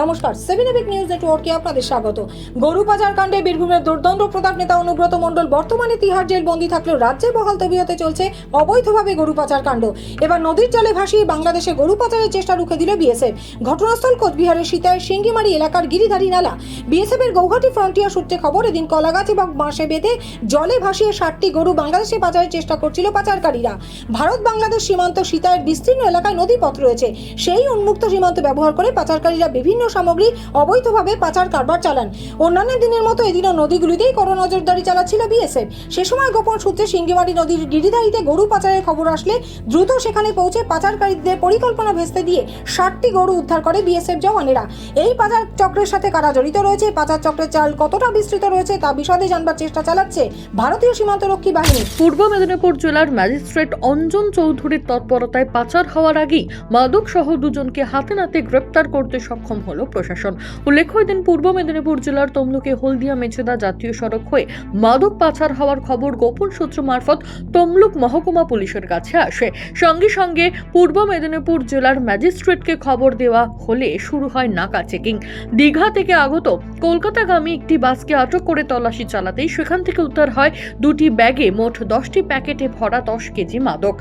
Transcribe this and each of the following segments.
নমস্কার, 7 EPIC news নেটওয়ার্কে আপনাদের স্বাগত। গরু পাচার কাণ্ডে বীরভূমের দুর্দণ্ড প্রতাপ নেতা অনুব্রত মণ্ডল বর্তমানে তিহার জেল বন্দী থাকলেও রাজ্যে বহাল তবিয়তে চলছে অবৈধভাবে গরু পাচার কাণ্ড। এবার নদীর জলে ভাসিয়ে বাংলাদেশে গরু পাচারের চেষ্টা রুখে দিল বিএসএফ। ঘটনাস্থল কোচবিহারের সীতায় সিঙ্গিমারি এলাকার গিরিধারী নালা। বিএসএফ এর গৌহাটি ফ্রন্টিয়ার সূত্রে খবর, এদিন কলাগাছ এবং বাঁশে বেঁধে জলে ভাসিয়ে 60টি গরু বাংলাদেশে পাচারের চেষ্টা করছিল পাচারকারীরা। ভারত বাংলাদেশ সীমান্ত সীতায়ের বিস্তীর্ণ এলাকায় নদীপথ রয়েছে, সেই উন্মুক্ত সীমান্ত ব্যবহার করে পাচারকারীরা বিভিন্ন সামগ্রী অবৈধভাবে পাচার কারবার চালান। অন্যান্য দিনের মতো এদিনও নদীগুলিতেই কড়া নজরদারি চালাচ্ছিল বিএসএফ। সে সময় গোপন সূত্রে সিঙ্গিমারি নদীর গিরিধারীতে গরু পাচারের খবর আসলে দ্রুত সেখানে পৌঁছে পাচারকারীদের পরিকল্পনা ভেস্তে দিয়ে 60টি গরু উদ্ধার করে বিএসএফ জওয়ানেরা। এই পাচার চক্রের সাথে কারা জড়িত রয়েছে, পাচার চক্রের চাল কতটা বিস্তৃত রয়েছে তা বিশদে জানবার চেষ্টা চালাচ্ছে ভারতীয় সীমান্তরক্ষী বাহিনী। পূর্ব মেদিনীপুর জেলার ম্যাজিস্ট্রেট অঞ্জন চৌধুরীর তৎপরতায় পাচার হওয়ার আগেই মাদক সহ দুজনকে হাতে নাতে গ্রেপ্তার করতে সক্ষম হলো প্রশাসন। উল্লেখ্য, এদিন পূর্ব মেদিনীপুর জেলার তমলুকে হলদিয়া মেছেদা জাতীয় সড়ক হয়ে মাদক পাচার হওয়ার খবর গোপন সূত্র মারফত তমলুক মহকুমা পুলিশের কাছে আসে। সঙ্গে সঙ্গে পূর্ব মেদিনীপুর জেলার ম্যাজিস্ট্রেটকে খবর দেওয়া হলে শুরু হয় নাকা চেকিং। দীঘা থেকে আগত কলকাতাগামী একটি বাসকে আটক করে তল্লাশি চালাতেই সেখান থেকে উদ্ধার হয় দুটি ব্যাগে মোট 10টি প্যাকেটে ভরা 10 কেজি মাদক।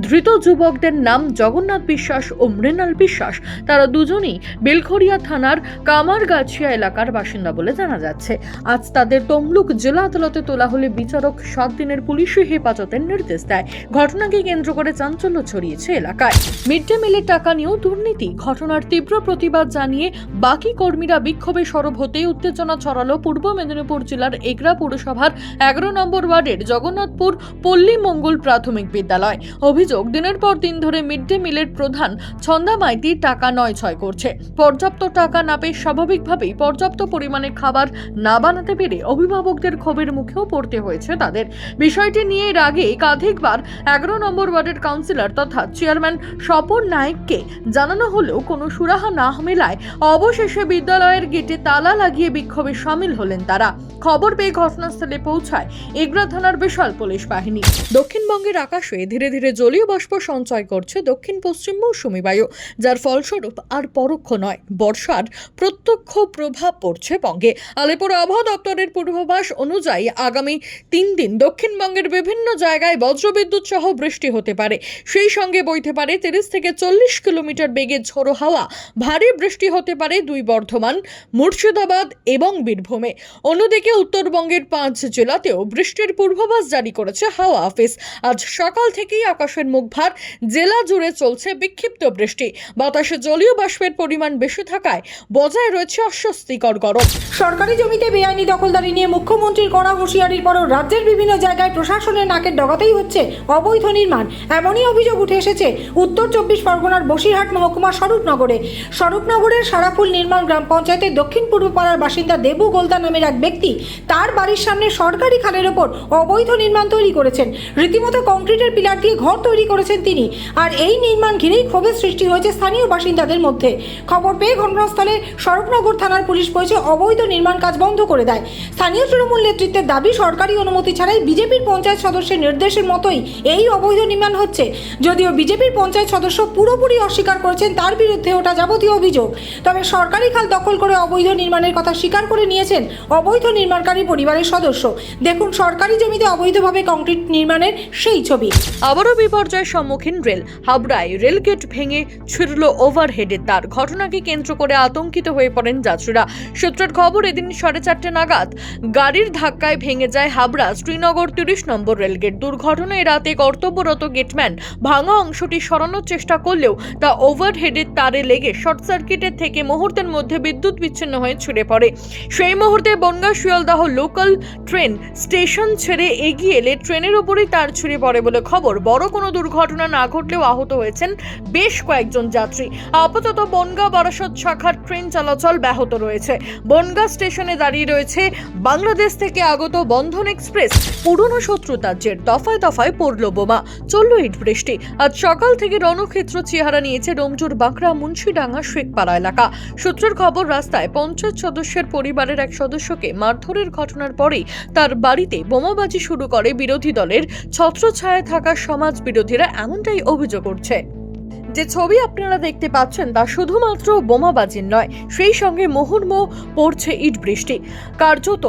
ধৃত যুবকদের নাম জগন্নাথ বিশ্বাস ও মৃণাল বিশ্বাস। তারা দুজনই বেলঘরিয়া থানার কামারগাছিয়া এলাকার বাসিন্দা বলে জানা যাচ্ছে। আজ তাদের তমলুক জেলা আদালতে তোলা হলে বিচারক 7 দিনের পুলিশি হেফাজতের নির্দেশ দেয়। ঘটনাকে কেন্দ্র করে চাঞ্চল্য ছড়িয়েছে এলাকায়। মিড ডে মিলের টাকা নিয়েও দুর্নীতি, ঘটনার তীব্র প্রতিবাদ জানিয়ে বাকি কর্মীরা বিক্ষোভে সরব হতেই উত্তেজনা ছড়ালো পূর্ব মেদিনীপুর জেলার এগরা পৌরসভার 11 নম্বর ওয়ার্ডের জগন্নাথপুর পল্লী মঙ্গল প্রাথমিক বিদ্যালয়। অভিযোগ, দিনের পর দিন ধরে মিড ডে মিলের প্রধান ছন্দা মাইতি টাকা নয় ছয় করছে। পর্যাপ্ত টাকা না পেয়ে স্বাভাবিকভাবেই পর্যাপ্ত পরিমাণে খাবার না বানাতে পেরে অভিভাবকদের ক্ষোভের মুখেও পড়তে হয়েছে তাদের। বিষয়টি নিয়ে এর আগে একাধিকবার 11 নম্বর ওয়ার্ডের কাউন্সিলর তথা চেয়ারম্যান স্বপন নায়েককে জানানো হলেও কোনো সুরাহা না মেলায় অবশেষে বিদ্যালয়ের গেটে তালা লাগিয়ে বিক্ষোভে সামিল হলেন তারা। খবর পেয়ে ঘটনাস্থলে পৌঁছায় এগরা থানার বিশাল পুলিশ বাহিনী। দক্ষিণবঙ্গের আকাশে ধীরে ধীরে জলীয় বাষ্প সঞ্চয় করছে দক্ষিণ পশ্চিম মৌসুমী বায়ু, যার ফলস্বরূপ আর পরোক্ষ নয়, বর্ষার প্রত্যক্ষ প্রভাব পড়ছে বঙ্গে। আলিপুর আবহাওয়া দপ্তরের পূর্বাভাস অনুযায়ী আগামী 3 দিন দক্ষিণবঙ্গের বিভিন্ন জায়গায় বজ্রবিদ্যুৎ সহ বৃষ্টি হতে পারে। সেই সঙ্গে বইতে পারে 30 থেকে 40 কিলোমিটার বেগে ঝোড়ো হাওয়া। ভারী বৃষ্টি হতে পারে 2 বর্ধমান, মুর্শিদাবাদ এবং বীরভূমে। অন্যদিকে উত্তরবঙ্গের 5 জেলাতেও বৃষ্টির পূর্বাভাস জারি করেছে হাওয়া অফিস। আজ সকাল থেকেই আকাশের মুখ ভার, জেলা জুড়ে চলছে বিক্ষিপ্ত বৃষ্টি। বাতাসে জলীয় বাষ্পের পরিমাণ বেশি থাকায় বজায় রয়েছে অস্বস্তিকর গরম। সরকারি জমিতে বেআইনি দখলদারি নিয়ে মুখ্যমন্ত্রীর কড়া হুঁশিয়ারির পরও রাজ্যের বিভিন্ন জায়গায় প্রশাসনের নাকের ডগাতেই হচ্ছে অবৈধ নির্মাণ। এমনই অভিযোগ উঠে এসেছে উত্তর 24 পরগনার বসিরহাট মহকুমার স্বরূপনগরের সারাফুল নির্মাণ গ্রাম পঞ্চায়েতের দক্ষিণ পূর্ব পাড়ার বাসিন্দা দেবু গোলদা নামের এক ব্যক্তি তার বাড়ির সামনে সরকারি খালের ওপর অবৈধ নির্মাণ তৈরি করেছেন। রীতিমতো কংক্রিটের পিলার দিয়ে ঘর তৈরি করেছেন তিনি। আর এই নির্মাণ ঘিরেই ক্ষোভের সৃষ্টি হয়েছে স্থানীয় বাসিন্দাদের মধ্যে। খবর পেয়ে ঘটনাস্থলে স্বরূপনগর থানার পুলিশ পৌঁছে অবৈধ নির্মাণ কাজ বন্ধ করে দেয়। স্থানীয় তৃণমূল নেতৃত্বের দাবি, সরকারি অনুমতি ছাড়াই বিজেপির পঞ্চায়েত সদস্যের নির্দেশের মতোই এই অবৈধ নির্মাণ হচ্ছে। যদিও বিজেপির পঞ্চায়েত সদস্য পুরোপুরি অস্বীকার করেছেন তার বিরুদ্ধে ওটা যাবতীয় অভিযোগ। তবে সরকারি খাল দখল করে অবৈধ নির্মাণের কথা স্বীকার করে নিয়েছেন অবৈধ নির্মাণকারী পরিবারের সদস্য। দেখুন সরকারি জমিতে অবৈধভাবে কংক্রিট নির্মাণের সেই ছবি। আবারও বিপর্যয়ের সম্মুখীন রেল। হাবড়ায় রেলগেট ভেঙে ছিঁড়ল ওভারহেডের তার। ঘটনাকে কেন্দ্র করে আতঙ্কিত হয়ে পড়েন যাত্রীরা। সূত্রের খবর, এদিন 4:30 নাগাদ গাড়ির ধাক্কায় ভেঙে যায় হাবড়া শ্রীনগর 30 নম্বর রেলগেট। দুর্ঘটনায় রাতে কর্তব্যরত গেটম্যান ভাঙা অংশটি সরানোর চেষ্টা করলেও তা ওভারহেডের তারে লেগে শর্ট সার্কিটের থেকে মুহূর্তের মধ্যে বিদ্যুৎ বিচ্ছিন্ন হয়ে ছিঁড়ে পড়ে। সেই মুহূর্তে Bongaon Sealdah local train station ছেড়ে এগিয়ে এলে ট্রেনের উপরেই তার ছিঁড়ে পড়ে বলে খবর। বড় কোনো দুর্ঘটনা না ঘটলেও আহত হয়েছেন বেশ কয়েকজন যাত্রী। আপাতত বনগাঁ বারাসত শাখার ট্রেন চলাচল ব্যাহত রয়েছে। বনগাঁ স্টেশনে দাঁড়িয়ে রয়েছে বাংলাদেশ থেকে আগত বন্ধন এক্সপ্রেস। পুরনো শত্রুতার জের, দফায় দফায় পড়ল বোমা, চলল ইট বৃষ্টি। আজ সকাল থেকে রণক্ষেত্র চেহারা নিয়েছে ডোমজুর বাঁকড়া মুন্সিডাঙ্গা শেখপাড়া এলাকা। সূত্রের খবর, রাস্তায় পঞ্চায়েত সদস্যের পরিবারের এক সদস্যকে মারধরের ঘটনার পরেই তার বাড়িতে বোমাবাজি শুরু করে বিরোধী দলের ছত্রছায়ায় থাকা সমাজ বিরোধীরা, এমনটাই অভিযোগ উঠছে। যে ছবি আপনারা দেখতে পাচ্ছেন তা শুধুমাত্র বোমাবাজির নয়, সেই সঙ্গে মুহুর্মুহু পড়ছে ইট বৃষ্টি। কার্যত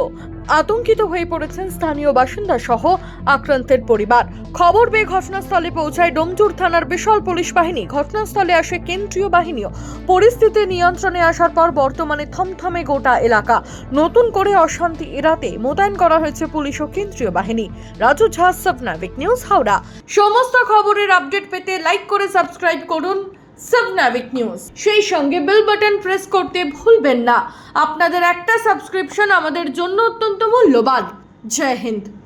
আতঙ্কিত হয়ে পড়েছেন স্থানীয় বাসিন্দা সহ আক্রান্তের পরিবার। খবর পেয়ে ঘটনাস্থলে পৌঁছায় ডোমজুর থানার বিশাল পুলিশ বাহিনী। ঘটনাস্থলে আসে কেন্দ্রীয় বাহিনীও। পরিস্থিতি নিয়ন্ত্রণে আসার পর বর্তমানে থমথমে গোটা এলাকা। নতুন করে অশান্তি এড়াতে মোতায়েন করা হয়েছে পুলিশ ও কেন্দ্রীয় বাহিনী। রাজু ঝা, সাবনাভিক নিউজ, হাওড়া। সমস্ত খবরের আপডেট পেতে লাইক করে সাবস্ক্রাইব করুন সাবনাভিক নিউজ। সেই সঙ্গে বেল বাটন প্রেস করতে ভুলবেন না। আপনাদের একটা সাবস্ক্রিপশন আমাদের জন্য অত্যন্ত মূল্যবান। জয় হিন্দ।